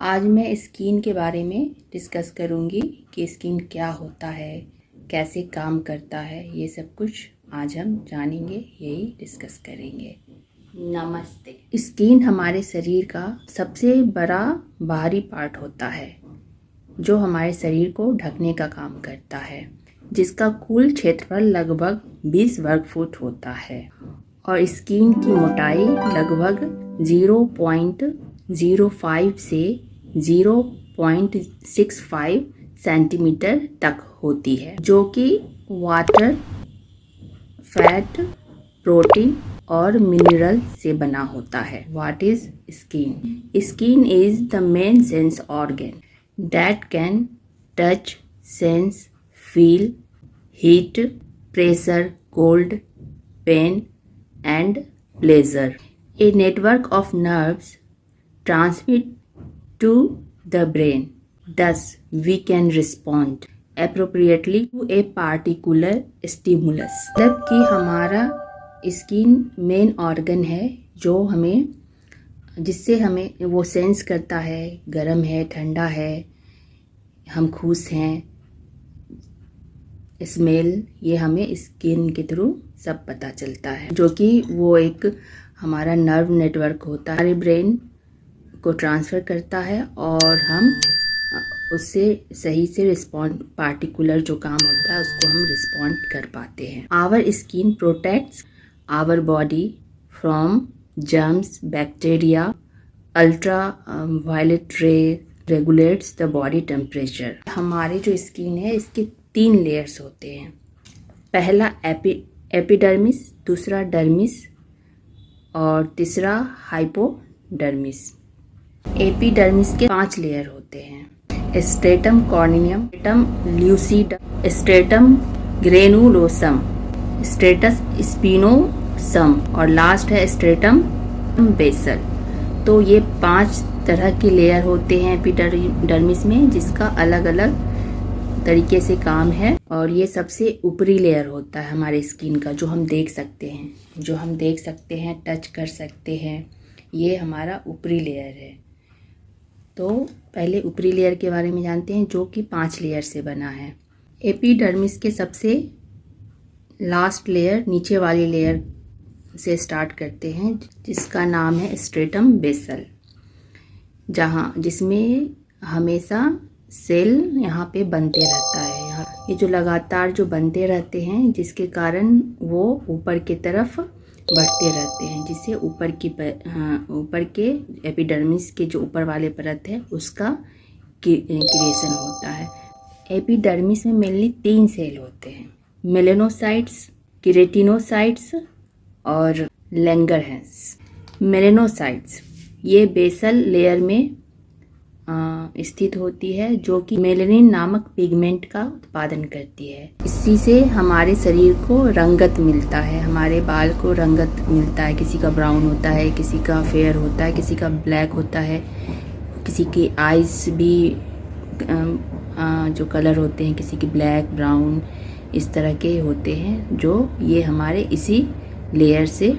आज मैं स्किन के बारे में डिस्कस करूंगी कि स्किन क्या होता है, कैसे काम करता है। ये सब कुछ आज हम जानेंगे, यही डिस्कस करेंगे। नमस्ते। स्किन हमारे शरीर का सबसे बड़ा बाहरी पार्ट होता है जो हमारे शरीर को ढकने का काम करता है, जिसका कुल क्षेत्रफल लगभग 20 वर्ग फुट होता है और स्किन की मोटाई लगभग 0.05 से 0.65 सेंटीमीटर तक होती है, जो कि वाटर, फैट, प्रोटीन और मिनरल से बना होता है। What is skin? Skin is the main sense organ that can touch, sense, feel heat, pressure, cold, pain and pleasure. A network of nerves transmit to the brain. Thus, we can respond appropriately to a particular stimulus. मतलब कि हमारा skin main organ है जो जिससे हमें वो sense करता है, गर्म है, ठंडा है, हम खुश हैं, स्मेल, ये हमें स्किन के थ्रू सब पता चलता है, जो कि वो एक हमारा नर्व नेटवर्क होता है, हमारे ब्रेन को ट्रांसफ़र करता है और हम उससे सही से रिस्पॉन्ड, पार्टिकुलर जो काम होता है उसको हम रिस्पॉन्ड कर पाते हैं। Our skin protects our body from germs, bacteria, ultra violet ray, regulates the body temperature. हमारे जो स्किन है इसके 3 लेयर्स होते हैं। पहला एपिडर्मिस, दूसरा डर्मिस और तीसरा हाइपोडर्मिस। एपिडर्मिस के 5 लेयर होते हैं: stratum corneum, stratum lucidum, stratum granulosum, stratus spinosum और लास्ट है स्ट्रेटम बेसल। तो ये 5 तरह के लेयर होते हैं एपिडर्मिस में, जिसका अलग अलग तरीके से काम है। और ये सबसे ऊपरी लेयर होता है हमारे स्किन का, जो हम देख सकते हैं, टच कर सकते हैं। ये हमारा ऊपरी लेयर है। तो पहले ऊपरी लेयर के बारे में जानते हैं, जो कि 5 लेयर से बना है। एपिडर्मिस के सबसे लास्ट लेयर, नीचे वाली लेयर से स्टार्ट करते हैं, जिसका नाम है स्ट्रेटम बेसल, जिसमें हमेशा सेल यहाँ पे बनते रहता है। ये जो लगातार जो बनते रहते हैं, जिसके कारण वो ऊपर की तरफ बढ़ते रहते हैं, जिससे ऊपर के एपिडर्मिस के जो ऊपर वाले परत है उसका क्रिएशन होता है। एपिडर्मिस में मेनली 3 सेल होते हैं: मेलेनोसाइट्स, केराटिनोसाइट्स और लैंगरहैंस। मेलेनोसाइट्स ये बेसल लेयर में स्थित होती है, जो कि मेलेनिन नामक पिगमेंट का उत्पादन करती है। इसी से हमारे शरीर को रंगत मिलता है, हमारे बाल को रंगत मिलता है। किसी का ब्राउन होता है, किसी का फेयर होता है, किसी का ब्लैक होता है, किसी की आइज़ भी जो कलर होते हैं, किसी की ब्लैक, ब्राउन, इस तरह के होते हैं, जो ये हमारे इसी लेयर से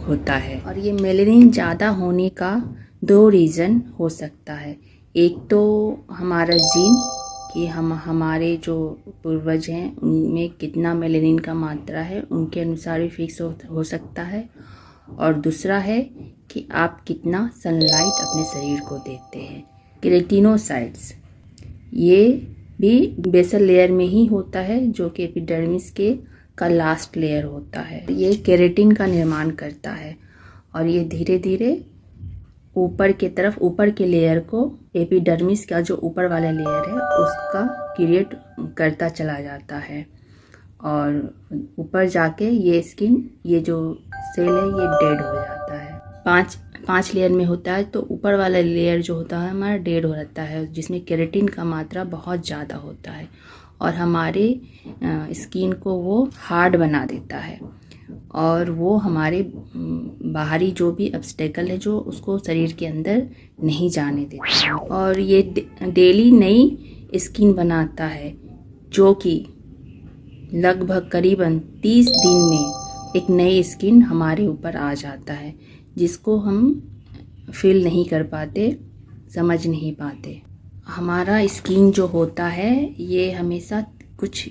होता है। और ये मेलेनिन ज़्यादा होने का 2 रीज़न हो सकता है। एक तो हमारा जीन, कि हमारे जो पूर्वज हैं उनमें कितना मेलेनिन का मात्रा है, उनके अनुसार भी फिक्स हो सकता है। और दूसरा है कि आप कितना सनलाइट अपने शरीर को देते हैं। केराटिनोसाइट्स ये भी बेसल लेयर में ही होता है, जो कि एपिडर्मिस का लास्ट लेयर होता है। ये केराटिन का निर्माण करता है और ये धीरे धीरे ऊपर के लेयर को, एपिडर्मिस का जो ऊपर वाला लेयर है उसका क्रिएट करता चला जाता है। और ऊपर जाके ये स्किन, ये जो सेल है, ये डेड हो जाता है। 5 लेयर में होता है, तो ऊपर वाला लेयर जो होता है हमारा डेड हो जाता है, जिसमें केराटिन का मात्रा बहुत ज़्यादा होता है और हमारे स्किन को वो हार्ड बना देता है और वो हमारे बाहरी जो भी ऑब्स्टेकल है, जो उसको शरीर के अंदर नहीं जाने देता। और ये डेली नई स्किन बनाता है, जो कि लगभग करीबन 30 दिन में एक नई स्किन हमारे ऊपर आ जाता है, जिसको हम फील नहीं कर पाते समझ नहीं पाते। हमारा स्किन जो होता है ये हमेशा कुछ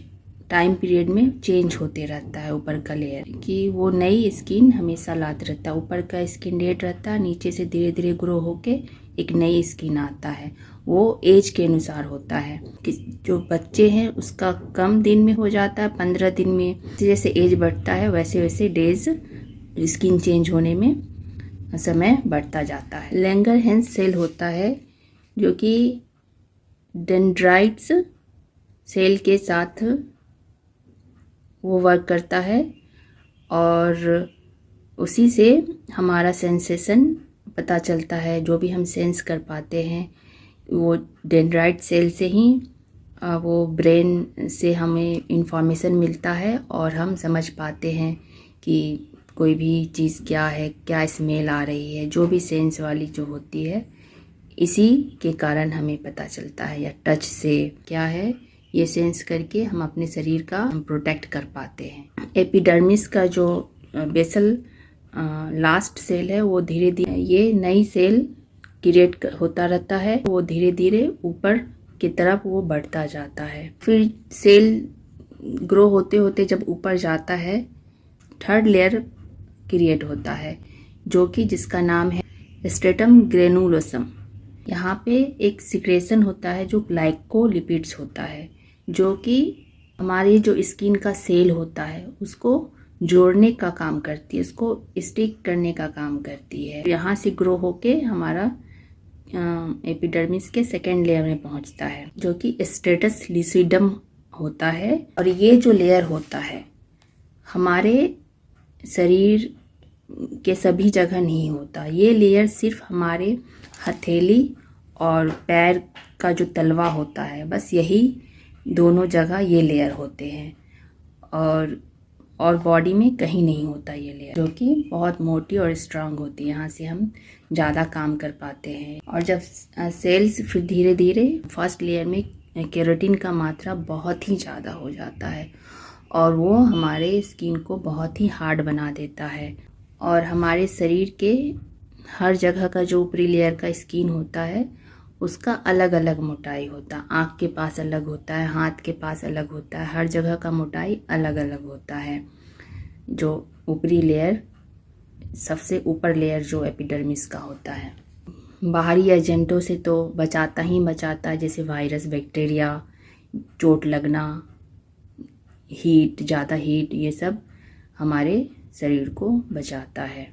टाइम पीरियड में चेंज होते रहता है। ऊपर का लेयर कि वो नई स्किन हमेशा लाते रहता है। ऊपर का स्किन डेड रहता है, नीचे से धीरे धीरे ग्रो होके एक नई स्किन आता है। वो एज के अनुसार होता है कि जो बच्चे हैं उसका कम दिन में हो जाता है, 15 दिन में। जैसे एज बढ़ता है वैसे वैसे डेज स्किन चेंज होने में समय बढ़ता जाता है। लैंगरहैंस सेल होता है जो कि डेंड्राइट्स सेल के साथ वो वर्क करता है और उसी से हमारा सेंसेशन पता चलता है। जो भी हम सेंस कर पाते हैं वो डेंड्राइट सेल से ही वो ब्रेन से हमें इंफॉर्मेशन मिलता है और हम समझ पाते हैं कि कोई भी चीज़ क्या है, क्या स्मेल आ रही है। जो भी सेंस वाली जो होती है इसी के कारण हमें पता चलता है। या टच से क्या है ये सेंस करके हम अपने शरीर का प्रोटेक्ट कर पाते हैं। एपिडर्मिस का जो बेसल लास्ट सेल है वो धीरे धीरे ये नई सेल क्रिएट होता रहता है। वो धीरे धीरे ऊपर की तरफ वो बढ़ता जाता है। फिर सेल ग्रो होते होते जब ऊपर जाता है थर्ड लेयर क्रिएट होता है जो कि जिसका नाम है स्ट्रेटम ग्रेनुलोसम। यहाँ पे एक सिक्रेशन होता है जो ग्लाइकोलिपिड्स होता है जो कि हमारी जो स्किन का सेल होता है उसको जोड़ने का काम करती है, उसको स्टिक करने का काम करती है। यहाँ से ग्रो होके हमारा एपिडर्मिस के सेकेंड लेयर में पहुँचता है जो कि स्ट्रेटस लुसिडम होता है। और ये जो लेयर होता है हमारे शरीर के सभी जगह नहीं होता। ये लेयर सिर्फ हमारे हथेली और पैर का जो तलवा होता है बस यही दोनों जगह ये लेयर होते हैं और बॉडी में कहीं नहीं होता ये लेयर, जो कि बहुत मोटी और स्ट्रांग होती है। यहाँ से हम ज़्यादा काम कर पाते हैं। और जब सेल्स फिर धीरे धीरे फर्स्ट लेयर में केराटिन का मात्रा बहुत ही ज़्यादा हो जाता है और वो हमारे स्किन को बहुत ही हार्ड बना देता है। और हमारे शरीर के हर जगह का जो ऊपरी लेयर का स्किन होता है उसका अलग अलग मोटाई होता है। आँख के पास अलग होता है, हाथ के पास अलग होता है, हर जगह का मोटाई अलग अलग होता है। जो ऊपरी लेयर सबसे ऊपर लेयर जो एपिडर्मिस का होता है बाहरी एजेंटों से तो बचाता ही बचाता है, जैसे वायरस, बैक्टीरिया, चोट लगना, हीट, ज़्यादा हीट, ये सब हमारे शरीर को बचाता है।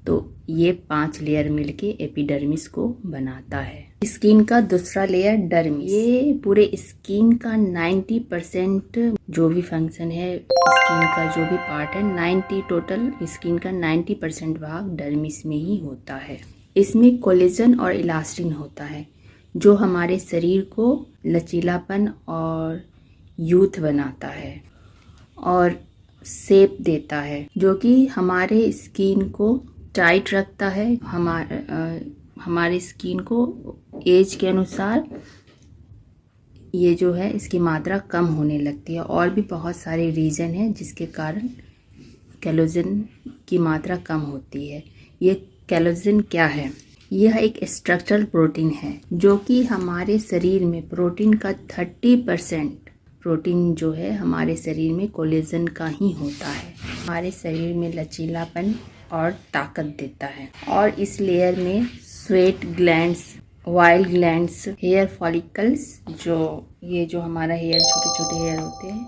तो ये 5 लेयर मिलके एपिडर्मिस को बनाता है। स्किन का दूसरा लेयर डर्मिस। ये पूरे स्किन का 90% जो भी फंक्शन है, स्किन का जो भी पार्ट है, 90 टोटल स्किन का 90% भाग डर्मिस में ही होता है। इसमें कोलेजन और इलास्टिन होता है जो हमारे शरीर को लचीलापन और यूथ बनाता है और शेप देता है, जो कि हमारे स्किन को टाइट रखता है। हमारे स्किन को एज के अनुसार ये जो है इसकी मात्रा कम होने लगती है। और भी बहुत सारे रीज़न हैं जिसके कारण कोलेजन की मात्रा कम होती है। ये कोलेजन क्या है? यह एक स्ट्रक्चरल प्रोटीन है जो कि हमारे शरीर में प्रोटीन का 30% प्रोटीन जो है हमारे शरीर में कोलेजन का ही होता है। हमारे शरीर में लचीलापन और ताकत देता है। और इस लेयर में sweat glands, oil glands, hair follicles, जो हमारा हेयर, छोटे छोटे हेयर होते हैं,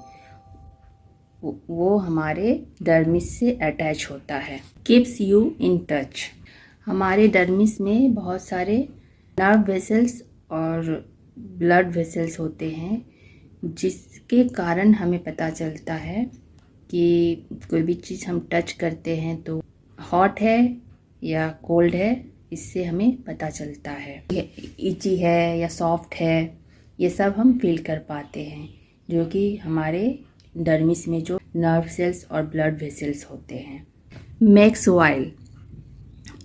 वो हमारे डर्मिस से अटैच होता है। Keeps you in touch. हमारे डर्मिस में बहुत सारे नर्व वेसल्स और ब्लड वेसल्स होते हैं जिसके कारण हमें पता चलता है कि कोई भी चीज़ हम टच करते हैं तो हॉट है या कोल्ड है, इससे हमें पता चलता है। इची है या सॉफ्ट है, ये सब हम फील कर पाते हैं, जो कि हमारे डर्मिस में जो नर्व सेल्स और ब्लड वेसल्स होते हैं। मैक्स वाइल,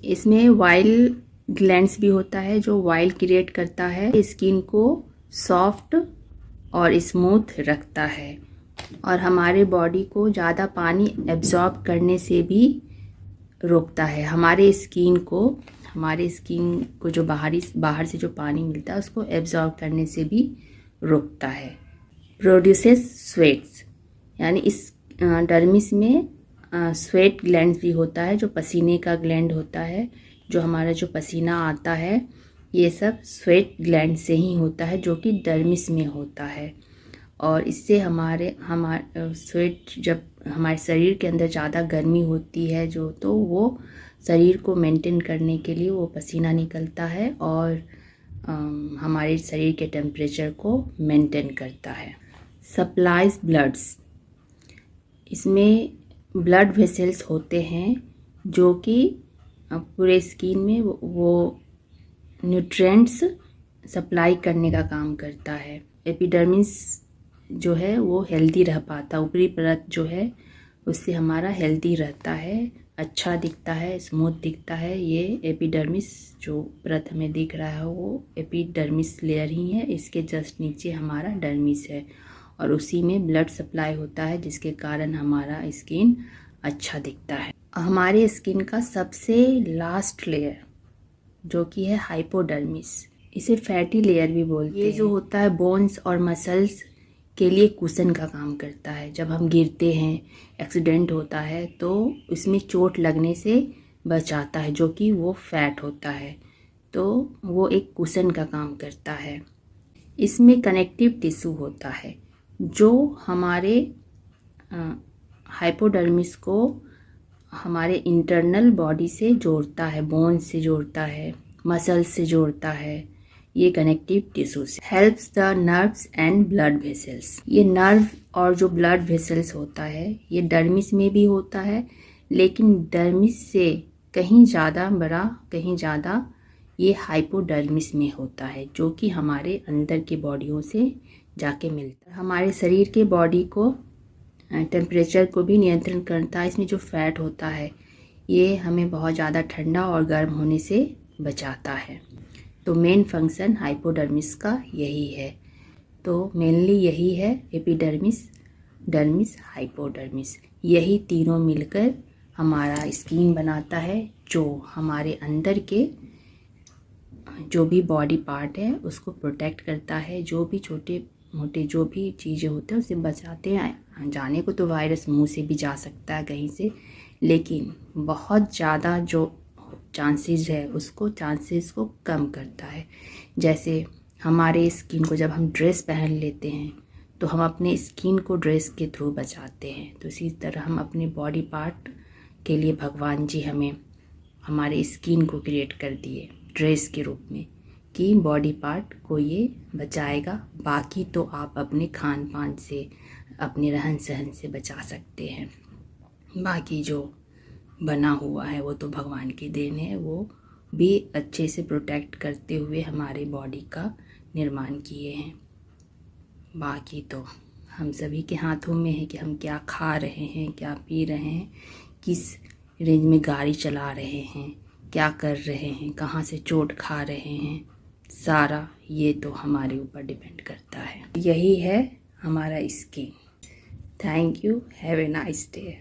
इसमें वाइल ग्लैंड्स भी होता है जो वाइल क्रिएट करता है, स्किन को सॉफ्ट और स्मूथ रखता है और हमारे बॉडी को ज़्यादा पानी एब्जॉर्ब करने से भी रोकता है। हमारे स्किन को हमारे स्किन को जो बाहर से जो पानी मिलता है उसको एब्जॉर्ब करने से भी रोकता है। प्रोड्यूसेस स्वेट्स, यानी इस डर्मिस में स्वेट ग्लैंड भी होता है, जो पसीने का ग्लैंड होता है। जो हमारा जो पसीना आता है ये सब स्वेट ग्लैंड से ही होता है, जो कि डर्मिस में होता है। और इससे हमारे स्वेट, जब हमारे शरीर के अंदर ज़्यादा गर्मी होती है जो, तो वो शरीर को मेंटेन करने के लिए वो पसीना निकलता है और हमारे शरीर के टेम्परेचर को मेंटेन करता है। सप्लाइज ब्लड्स, इसमें ब्लड वेसल्स होते हैं जो कि पूरे स्किन में वो न्यूट्रिएंट्स सप्लाई करने का काम करता है। एपिडर्मिस जो है वो हेल्दी रह पाता, ऊपरी परत जो है उससे हमारा हेल्दी रहता है, अच्छा दिखता है, स्मूथ दिखता है। ये एपिडर्मिस जो परत हमें दिख रहा है वो एपिडर्मिस लेयर ही है। इसके जस्ट नीचे हमारा डर्मिस है और उसी में ब्लड सप्लाई होता है, जिसके कारण हमारा स्किन अच्छा दिखता है। हमारे स्किन का सबसे लास्ट लेयर जो कि है हाइपोडर्मिस, इसे फैटी लेयर भी बोलते हैं। ये जो होता है बोन्स और मसल्स के लिए कुशन का काम करता है। जब हम गिरते हैं, एक्सीडेंट होता है, तो इसमें चोट लगने से बचाता है, जो कि वो फैट होता है, तो वो एक कुशन का काम करता है। इसमें कनेक्टिव टिश्यू होता है जो हमारे हाइपोडर्मिस को हमारे इंटरनल बॉडी से जोड़ता है, बोन्स से जोड़ता है, मसल्स से जोड़ता है। ये connective tissues helps the nerves and blood vessels. ये नर्व और जो ब्लड वेसल्स होता है ये डर्मिस में भी होता है, लेकिन डर्मिस से कहीं ज़्यादा बड़ा, कहीं ज़्यादा ये हाइपोडर्मिस में होता है, जो कि हमारे अंदर के बॉडियों से जाके मिलता है। हमारे शरीर के बॉडी को टेम्परेचर को भी नियंत्रण करता है। इसमें जो फैट होता है ये हमें बहुत ज़्यादा ठंडा और गर्म होने से बचाता है। तो मेन फंक्शन हाइपोडर्मिस का यही है। तो मेनली यही है, एपिडर्मिस, डर्मिस, हाइपोडर्मिस, यही तीनों मिलकर हमारा स्किन बनाता है, जो हमारे अंदर के जो भी बॉडी पार्ट है उसको प्रोटेक्ट करता है। जो भी छोटे मोटे जो भी चीज़ें होते हैं उससे बचाते हैं। जाने को तो वायरस मुंह से भी जा सकता है कहीं से, लेकिन बहुत ज़्यादा जो चांसेस है उसको चांसेस को कम करता है। जैसे हमारे स्किन को जब हम ड्रेस पहन लेते हैं तो हम अपने स्किन को ड्रेस के थ्रू बचाते हैं, तो इसी तरह हम अपने बॉडी पार्ट के लिए भगवान जी हमें हमारे स्किन को क्रिएट कर दिए ड्रेस के रूप में, कि बॉडी पार्ट को ये बचाएगा। बाकी तो आप अपने खान पान से, अपने रहन सहन से बचा सकते हैं। बाकी जो बना हुआ है वो तो भगवान की देन है, वो भी अच्छे से प्रोटेक्ट करते हुए हमारे बॉडी का निर्माण किए हैं। बाकी तो हम सभी के हाथों में है कि हम क्या खा रहे हैं, क्या पी रहे हैं, किस रेंज में गाड़ी चला रहे हैं, क्या कर रहे हैं, कहाँ से चोट खा रहे हैं, सारा ये तो हमारे ऊपर डिपेंड करता है। यही है हमारा skin. Thank you, have a nice day.